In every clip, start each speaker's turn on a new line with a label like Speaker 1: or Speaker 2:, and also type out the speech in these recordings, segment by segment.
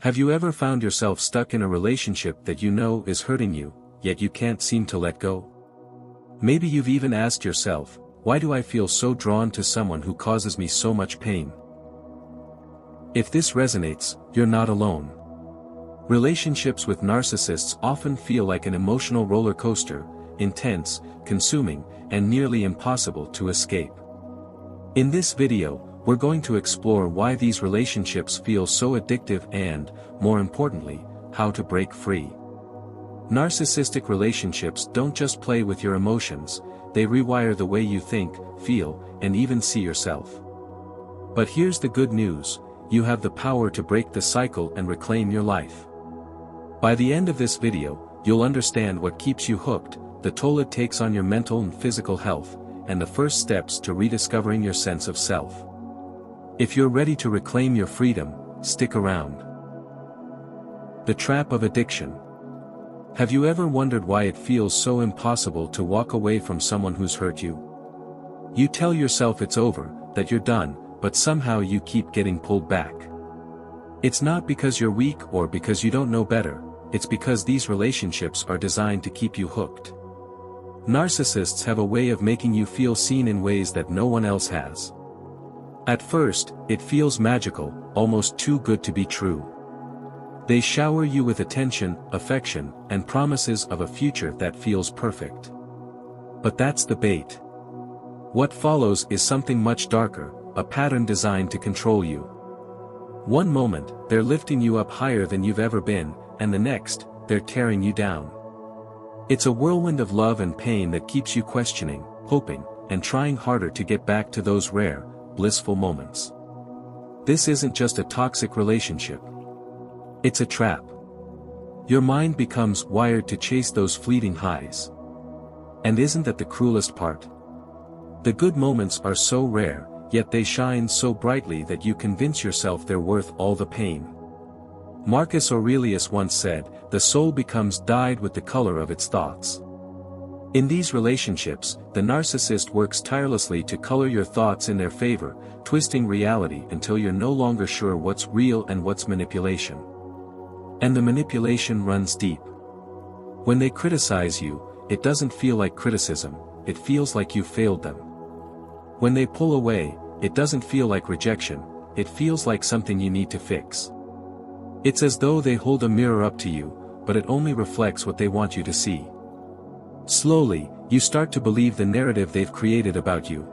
Speaker 1: Have you ever found yourself stuck in a relationship that you know is hurting you, yet you can't seem to let go? Maybe you've even asked yourself, why do I feel so drawn to someone who causes me so much pain? If this resonates, you're not alone. Relationships with narcissists often feel like an emotional roller coaster, intense, consuming, and nearly impossible to escape. In this video, we're going to explore why these relationships feel so addictive and, more importantly, how to break free. Narcissistic relationships don't just play with your emotions, they rewire the way you think, feel, and even see yourself. But here's the good news, you have the power to break the cycle and reclaim your life. By the end of this video, you'll understand what keeps you hooked, the toll it takes on your mental and physical health, and the first steps to rediscovering your sense of self. If you're ready to reclaim your freedom, stick around. The trap of addiction. Have you ever wondered why it feels so impossible to walk away from someone who's hurt you? You tell yourself it's over, that you're done, but somehow you keep getting pulled back. It's not because you're weak or because you don't know better, it's because these relationships are designed to keep you hooked. Narcissists have a way of making you feel seen in ways that no one else has. At first, it feels magical, almost too good to be true. They shower you with attention, affection, and promises of a future that feels perfect. But that's the bait. What follows is something much darker, a pattern designed to control you. One moment, they're lifting you up higher than you've ever been, and the next, they're tearing you down. It's a whirlwind of love and pain that keeps you questioning, hoping, and trying harder to get back to those rare, blissful moments. This isn't just a toxic relationship. It's a trap. Your mind becomes wired to chase those fleeting highs. And isn't that the cruelest part? The good moments are so rare, yet they shine so brightly that you convince yourself they're worth all the pain. Marcus Aurelius once said, "The soul becomes dyed with the color of its thoughts." In these relationships, the narcissist works tirelessly to color your thoughts in their favor, twisting reality until you're no longer sure what's real and what's manipulation. And the manipulation runs deep. When they criticize you, it doesn't feel like criticism, it feels like you failed them. When they pull away, it doesn't feel like rejection, it feels like something you need to fix. It's as though they hold a mirror up to you, but it only reflects what they want you to see. Slowly, you start to believe the narrative they've created about you.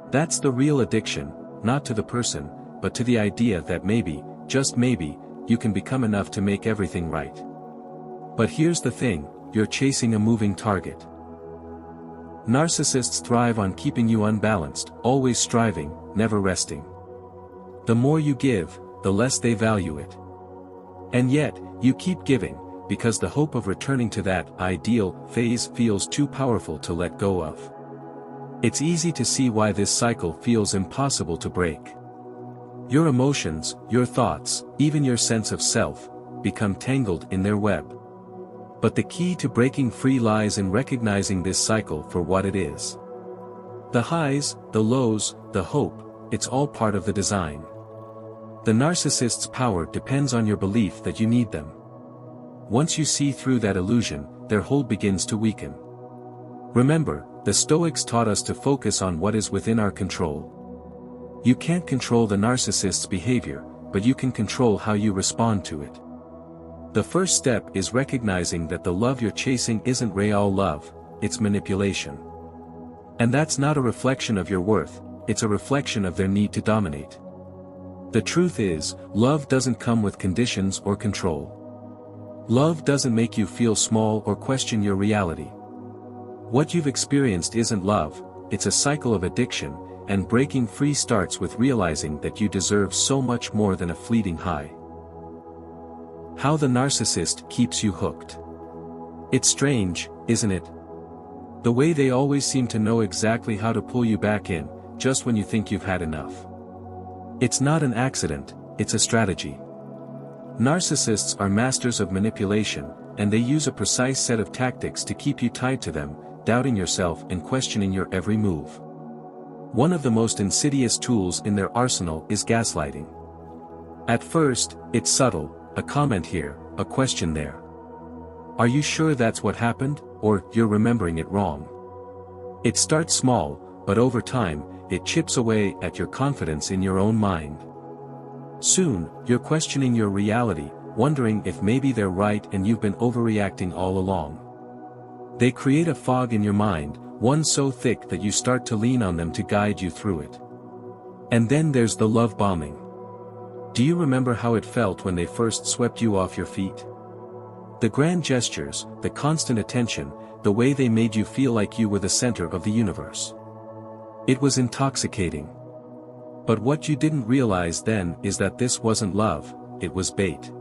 Speaker 1: That's the real addiction, not to the person, but to the idea that maybe, just maybe, you can become enough to make everything right. But here's the thing, you're chasing a moving target. Narcissists thrive on keeping you unbalanced, always striving, never resting. The more you give, the less they value it. And yet, you keep giving, because the hope of returning to that ideal phase feels too powerful to let go of. It's easy to see why this cycle feels impossible to break. Your emotions, your thoughts, even your sense of self, become tangled in their web. But the key to breaking free lies in recognizing this cycle for what it is. The highs, the lows, the hope, it's all part of the design. The narcissist's power depends on your belief that you need them. Once you see through that illusion, their hold begins to weaken. Remember, the Stoics taught us to focus on what is within our control. You can't control the narcissist's behavior, but you can control how you respond to it. The first step is recognizing that the love you're chasing isn't real love, it's manipulation. And that's not a reflection of your worth, it's a reflection of their need to dominate. The truth is, love doesn't come with conditions or control. Love doesn't make you feel small or question your reality. What you've experienced isn't love, it's a cycle of addiction, and breaking free starts with realizing that you deserve so much more than a fleeting high. How the narcissist keeps you hooked. It's strange, isn't it? The way they always seem to know exactly how to pull you back in, just when you think you've had enough. It's not an accident, it's a strategy. Narcissists are masters of manipulation, and they use a precise set of tactics to keep you tied to them, doubting yourself and questioning your every move. One of the most insidious tools in their arsenal is gaslighting. At first, it's subtle, a comment here, a question there. Are you sure that's what happened, or you're remembering it wrong? It starts small, but over time, it chips away at your confidence in your own mind. Soon, you're questioning your reality, wondering if maybe they're right and you've been overreacting all along. They create a fog in your mind, one so thick that you start to lean on them to guide you through it. And then there's the love bombing. Do you remember how it felt when they first swept you off your feet? The grand gestures, the constant attention, the way they made you feel like you were the center of the universe. It was intoxicating. But what you didn't realize then is that this wasn't love, it was bait.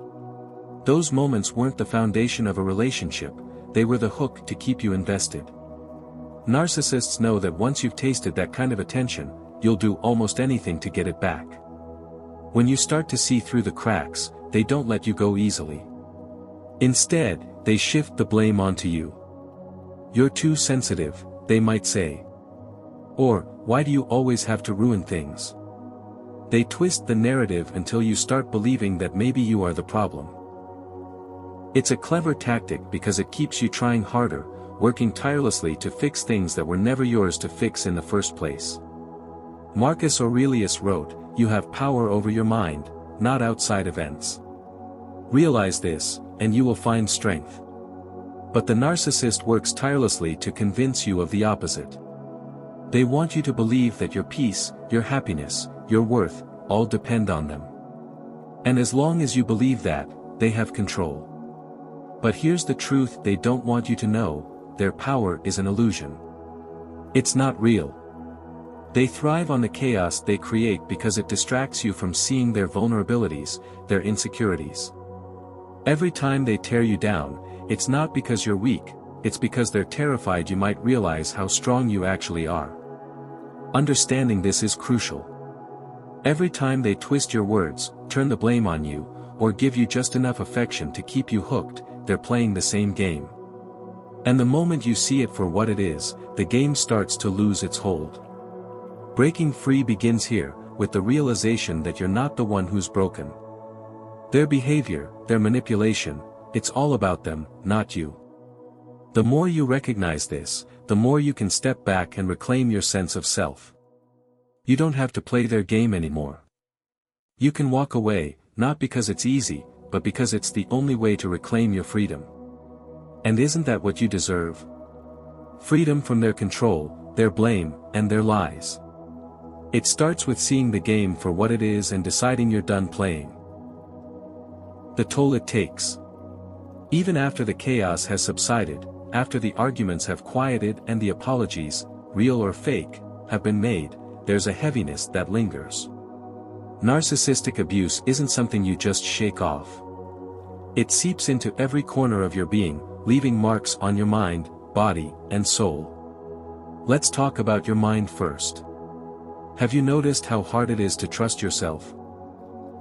Speaker 1: Those moments weren't the foundation of a relationship, they were the hook to keep you invested. Narcissists know that once you've tasted that kind of attention, you'll do almost anything to get it back. When you start to see through the cracks, they don't let you go easily. Instead, they shift the blame onto you. You're too sensitive, they might say. Or, why do you always have to ruin things? They twist the narrative until you start believing that maybe you are the problem. It's a clever tactic because it keeps you trying harder, working tirelessly to fix things that were never yours to fix in the first place. Marcus Aurelius wrote, "You have power over your mind, not outside events." Realize this, and you will find strength. But the narcissist works tirelessly to convince you of the opposite. They want you to believe that your peace, your happiness, your worth, all depend on them. And as long as you believe that, they have control. But here's the truth they don't want you to know, their power is an illusion. It's not real. They thrive on the chaos they create because it distracts you from seeing their vulnerabilities, their insecurities. Every time they tear you down, it's not because you're weak, it's because they're terrified you might realize how strong you actually are. Understanding this is crucial. Every time they twist your words, turn the blame on you, or give you just enough affection to keep you hooked, they're playing the same game. And the moment you see it for what it is, the game starts to lose its hold. Breaking free begins here, with the realization that you're not the one who's broken. Their behavior, their manipulation, it's all about them, not you. The more you recognize this, the more you can step back and reclaim your sense of self. You don't have to play their game anymore. You can walk away, not because it's easy, but because it's the only way to reclaim your freedom. And isn't that what you deserve? Freedom from their control, their blame, and their lies. It starts with seeing the game for what it is and deciding you're done playing. The toll it takes. Even after the chaos has subsided, after the arguments have quieted and the apologies, real or fake, have been made, there's a heaviness that lingers. Narcissistic abuse isn't something you just shake off. It seeps into every corner of your being, leaving marks on your mind, body, and soul. Let's talk about your mind first. Have you noticed how hard it is to trust yourself?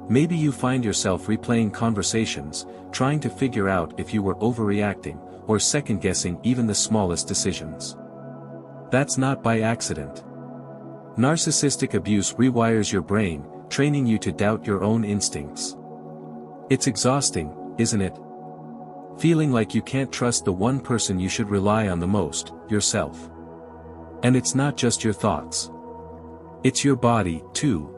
Speaker 1: Maybe you find yourself replaying conversations, trying to figure out if you were overreacting, or second-guessing even the smallest decisions. That's not by accident. Narcissistic abuse rewires your brain, training you to doubt your own instincts. It's exhausting, isn't it? Feeling like you can't trust the one person you should rely on the most, yourself. And it's not just your thoughts. It's your body, too.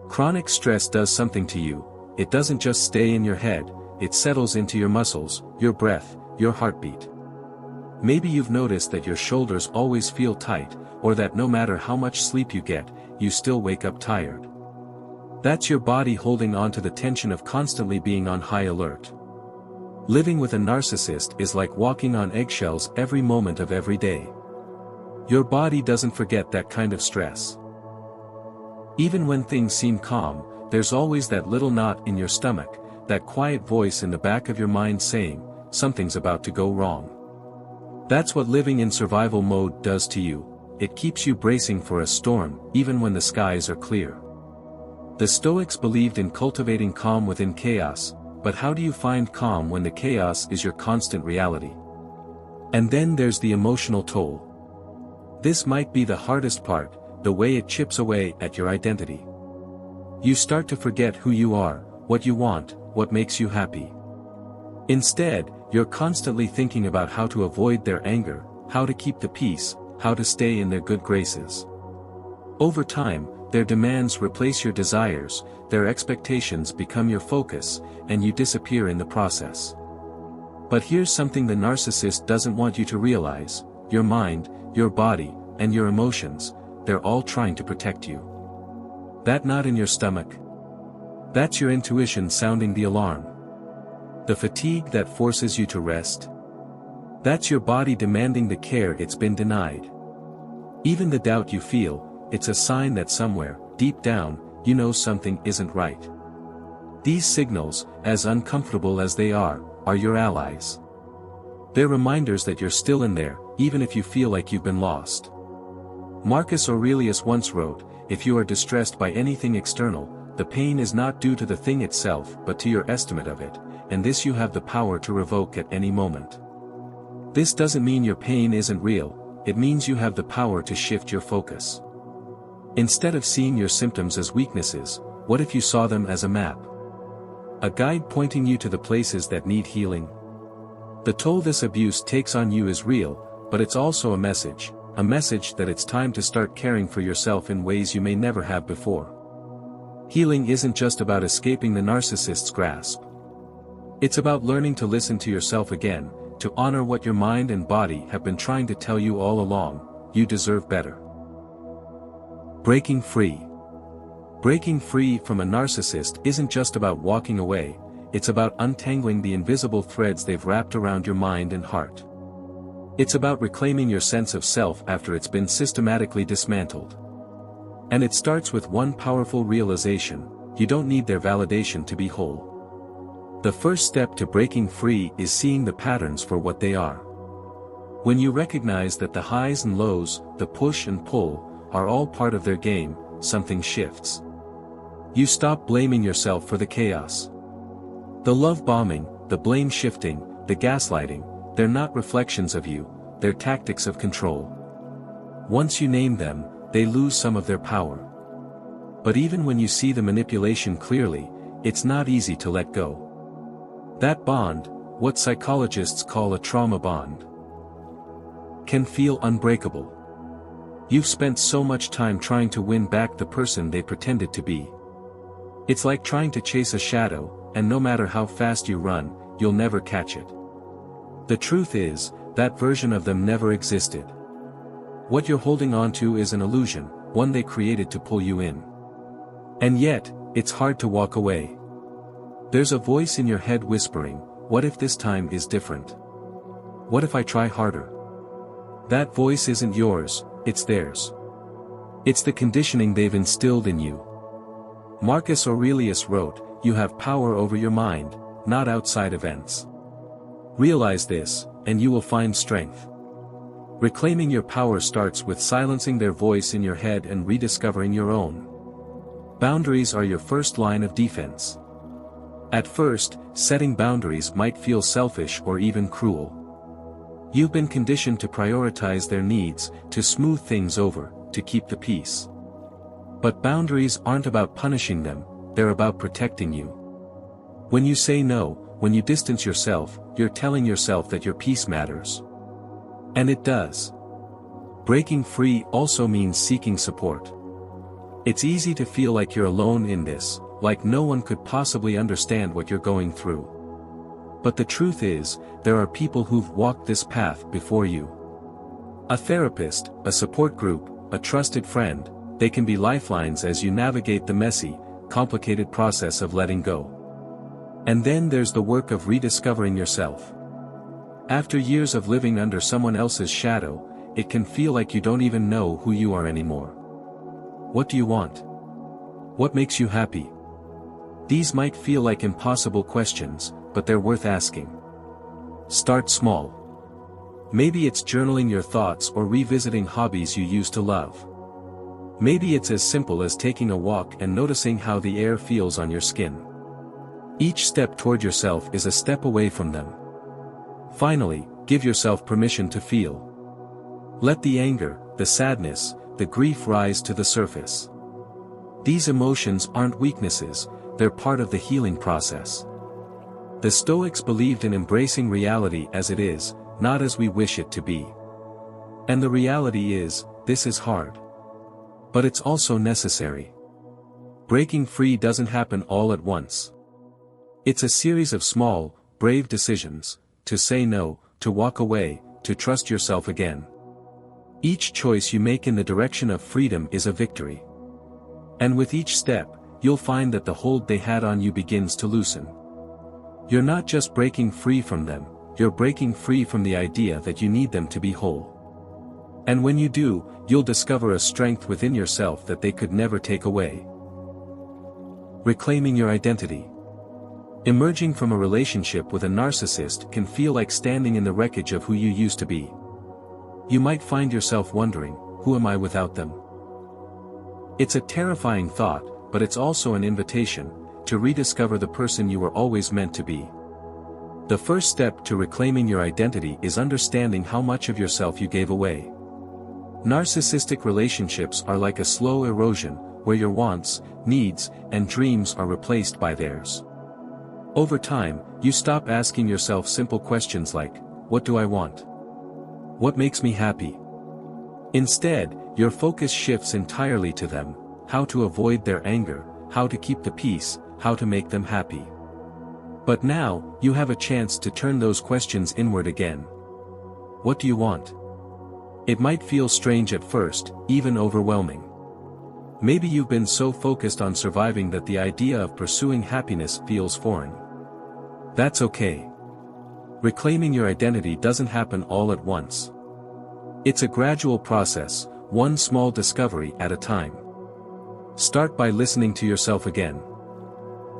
Speaker 1: Chronic stress does something to you. It doesn't just stay in your head, it settles into your muscles, your breath, your heartbeat. Maybe you've noticed that your shoulders always feel tight, or that no matter how much sleep you get, you still wake up tired. That's your body holding on to the tension of constantly being on high alert. Living with a narcissist is like walking on eggshells every moment of every day. Your body doesn't forget that kind of stress. Even when things seem calm, there's always that little knot in your stomach, that quiet voice in the back of your mind saying, something's about to go wrong. That's what living in survival mode does to you. It keeps you bracing for a storm, even when the skies are clear. The Stoics believed in cultivating calm within chaos, but how do you find calm when the chaos is your constant reality? And then there's the emotional toll. This might be the hardest part, the way it chips away at your identity. You start to forget who you are, what you want, what makes you happy. Instead, you're constantly thinking about how to avoid their anger, how to keep the peace, how to stay in their good graces. Over time, their demands replace your desires, their expectations become your focus, and you disappear in the process. But here's something the narcissist doesn't want you to realize: your mind, your body, and your emotions, they're all trying to protect you. That knot in your stomach? That's your intuition sounding the alarm. The fatigue that forces you to rest? That's your body demanding the care it's been denied. Even the doubt you feel, it's a sign that somewhere, deep down, you know something isn't right. These signals, as uncomfortable as they are your allies. They're reminders that you're still in there, even if you feel like you've been lost. Marcus Aurelius once wrote, "If you are distressed by anything external, the pain is not due to the thing itself but to your estimate of it, and this you have the power to revoke at any moment." This doesn't mean your pain isn't real, it means you have the power to shift your focus. Instead of seeing your symptoms as weaknesses, what if you saw them as a map? A guide pointing you to the places that need healing? The toll this abuse takes on you is real, but it's also a message that it's time to start caring for yourself in ways you may never have before. Healing isn't just about escaping the narcissist's grasp. It's about learning to listen to yourself again, to honor what your mind and body have been trying to tell you all along: you deserve better. Breaking free. Breaking free from a narcissist isn't just about walking away, it's about untangling the invisible threads they've wrapped around your mind and heart. It's about reclaiming your sense of self after it's been systematically dismantled. And it starts with one powerful realization: you don't need their validation to be whole. The first step to breaking free is seeing the patterns for what they are. When you recognize that the highs and lows, the push and pull, are all part of their game, something shifts. You stop blaming yourself for the chaos. The love bombing, the blame shifting, the gaslighting, they're not reflections of you, they're tactics of control. Once you name them, they lose some of their power. But even when you see the manipulation clearly, it's not easy to let go. That bond, what psychologists call a trauma bond, can feel unbreakable. You've spent so much time trying to win back the person they pretended to be. It's like trying to chase a shadow, and no matter how fast you run, you'll never catch it. The truth is, that version of them never existed. What you're holding on to is an illusion, one they created to pull you in. And yet, it's hard to walk away. There's a voice in your head whispering, "What if this time is different? What if I try harder?" That voice isn't yours, it's theirs. It's the conditioning they've instilled in you. Marcus Aurelius wrote, "You have power over your mind, not outside events." Realize this, and you will find strength. Reclaiming your power starts with silencing their voice in your head and rediscovering your own. Boundaries are your first line of defense. At first, setting boundaries might feel selfish or even cruel. You've been conditioned to prioritize their needs, to smooth things over, to keep the peace. But boundaries aren't about punishing them, they're about protecting you. When you say no, when you distance yourself, you're telling yourself that your peace matters. And it does. Breaking free also means seeking support. It's easy to feel like you're alone in this, like no one could possibly understand what you're going through. But the truth is, there are people who've walked this path before you. A therapist, a support group, a trusted friend, they can be lifelines as you navigate the messy, complicated process of letting go. And then there's the work of rediscovering yourself. After years of living under someone else's shadow, it can feel like you don't even know who you are anymore. What do you want? What makes you happy? These might feel like impossible questions, but they're worth asking. Start small. Maybe it's journaling your thoughts or revisiting hobbies you used to love. Maybe it's as simple as taking a walk and noticing how the air feels on your skin. Each step toward yourself is a step away from them. Finally, give yourself permission to feel. Let the anger, the sadness, the grief rise to the surface. These emotions aren't weaknesses, they're part of the healing process. The Stoics believed in embracing reality as it is, not as we wish it to be. And the reality is, this is hard. But it's also necessary. Breaking free doesn't happen all at once. It's a series of small, brave decisions, to say no, to walk away, to trust yourself again. Each choice you make in the direction of freedom is a victory. And with each step, you'll find that the hold they had on you begins to loosen. You're not just breaking free from them, you're breaking free from the idea that you need them to be whole. And when you do, you'll discover a strength within yourself that they could never take away. Reclaiming your identity. Emerging from a relationship with a narcissist can feel like standing in the wreckage of who you used to be. You might find yourself wondering, who am I without them? It's a terrifying thought, but it's also an invitation to rediscover the person you were always meant to be. The first step to reclaiming your identity is understanding how much of yourself you gave away. Narcissistic relationships are like a slow erosion, where your wants, needs, and dreams are replaced by theirs. Over time, you stop asking yourself simple questions like, what do I want? What makes me happy? Instead, your focus shifts entirely to them, how to avoid their anger, how to keep the peace, how to make them happy. But now, you have a chance to turn those questions inward again. What do you want? It might feel strange at first, even overwhelming. Maybe you've been so focused on surviving that the idea of pursuing happiness feels foreign. That's okay. Reclaiming your identity doesn't happen all at once. It's a gradual process, one small discovery at a time. Start by listening to yourself again.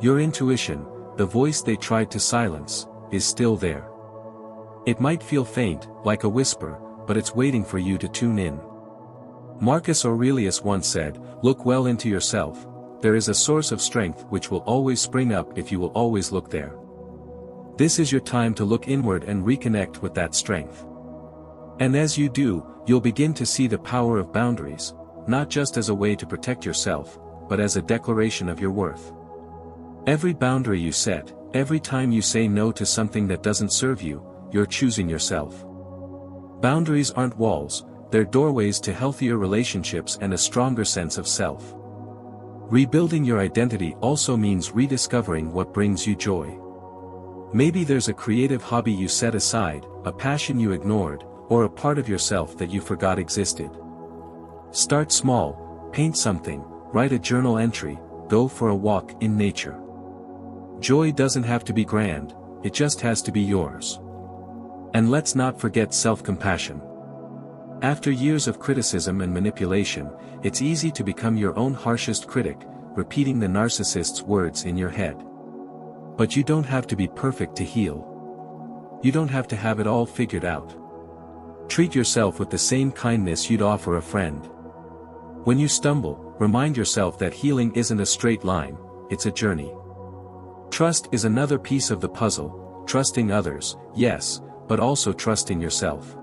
Speaker 1: Your intuition, the voice they tried to silence, is still there. It might feel faint, like a whisper, but it's waiting for you to tune in. Marcus Aurelius once said, "Look well into yourself, there is a source of strength which will always spring up if you will always look there." This is your time to look inward and reconnect with that strength. And as you do, you'll begin to see the power of boundaries, not just as a way to protect yourself, but as a declaration of your worth. Every boundary you set, every time you say no to something that doesn't serve you, you're choosing yourself. Boundaries aren't walls, they're doorways to healthier relationships and a stronger sense of self. Rebuilding your identity also means rediscovering what brings you joy. Maybe there's a creative hobby you set aside, a passion you ignored, or a part of yourself that you forgot existed. Start small, paint something, write a journal entry, go for a walk in nature. Joy doesn't have to be grand, it just has to be yours. And let's not forget self-compassion. After years of criticism and manipulation, it's easy to become your own harshest critic, repeating the narcissist's words in your head. But you don't have to be perfect to heal. You don't have to have it all figured out. Treat yourself with the same kindness you'd offer a friend. When you stumble, remind yourself that healing isn't a straight line, it's a journey. Trust is another piece of the puzzle, trusting others, yes, but also trusting yourself.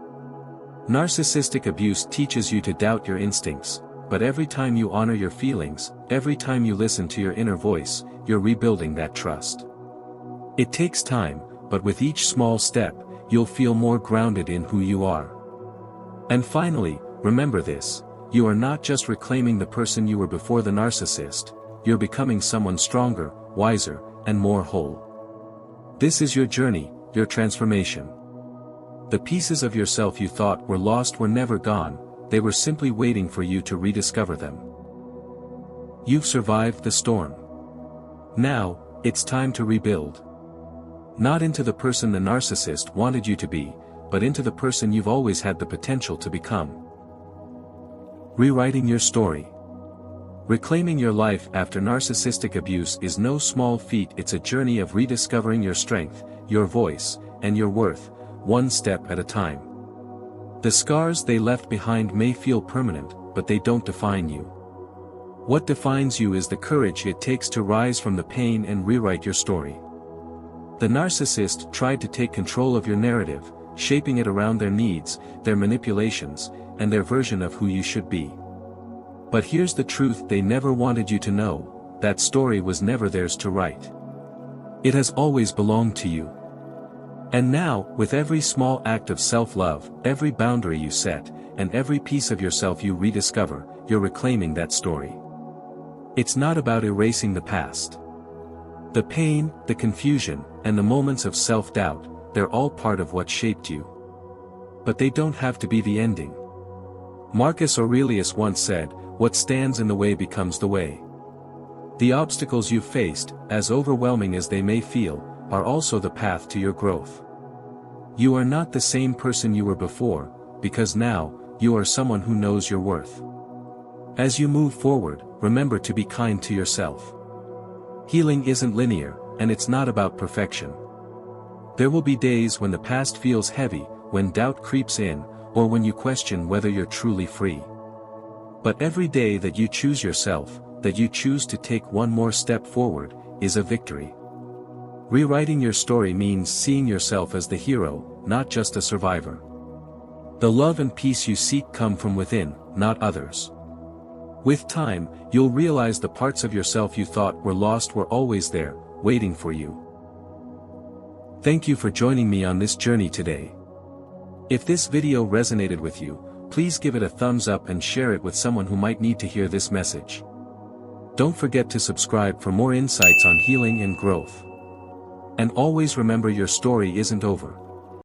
Speaker 1: Narcissistic abuse teaches you to doubt your instincts, but every time you honor your feelings, every time you listen to your inner voice, you're rebuilding that trust. It takes time, but with each small step, you'll feel more grounded in who you are. And finally, remember this, you are not just reclaiming the person you were before the narcissist, you're becoming someone stronger, wiser, and more whole. This is your journey, your transformation. The pieces of yourself you thought were lost were never gone, they were simply waiting for you to rediscover them. You've survived the storm. Now, it's time to rebuild. Not into the person the narcissist wanted you to be, but into the person you've always had the potential to become. Rewriting your story. Reclaiming your life after narcissistic abuse is no small feat, it's a journey of rediscovering your strength, your voice, and your worth, one step at a time. The scars they left behind may feel permanent, but they don't define you. What defines you is the courage it takes to rise from the pain and rewrite your story. The narcissist tried to take control of your narrative, shaping it around their needs, their manipulations, and their version of who you should be. But here's the truth they never wanted you to know, that story was never theirs to write. It has always belonged to you. And now, with every small act of self-love, every boundary you set, and every piece of yourself you rediscover, you're reclaiming that story. It's not about erasing the past. The pain, the confusion, and the moments of self-doubt, they're all part of what shaped you. But they don't have to be the ending. Marcus Aurelius once said, "What stands in the way becomes the way." The obstacles you've faced, as overwhelming as they may feel, are also the path to your growth. You are not the same person you were before, because now, you are someone who knows your worth. As you move forward, remember to be kind to yourself. Healing isn't linear, and it's not about perfection. There will be days when the past feels heavy, when doubt creeps in, or when you question whether you're truly free. But every day that you choose yourself, that you choose to take one more step forward, is a victory. Rewriting your story means seeing yourself as the hero, not just a survivor. The love and peace you seek come from within, not others. With time, you'll realize the parts of yourself you thought were lost were always there, waiting for you. Thank you for joining me on this journey today. If this video resonated with you, please give it a thumbs up and share it with someone who might need to hear this message. Don't forget to subscribe for more insights on healing and growth. And always remember, your story isn't over.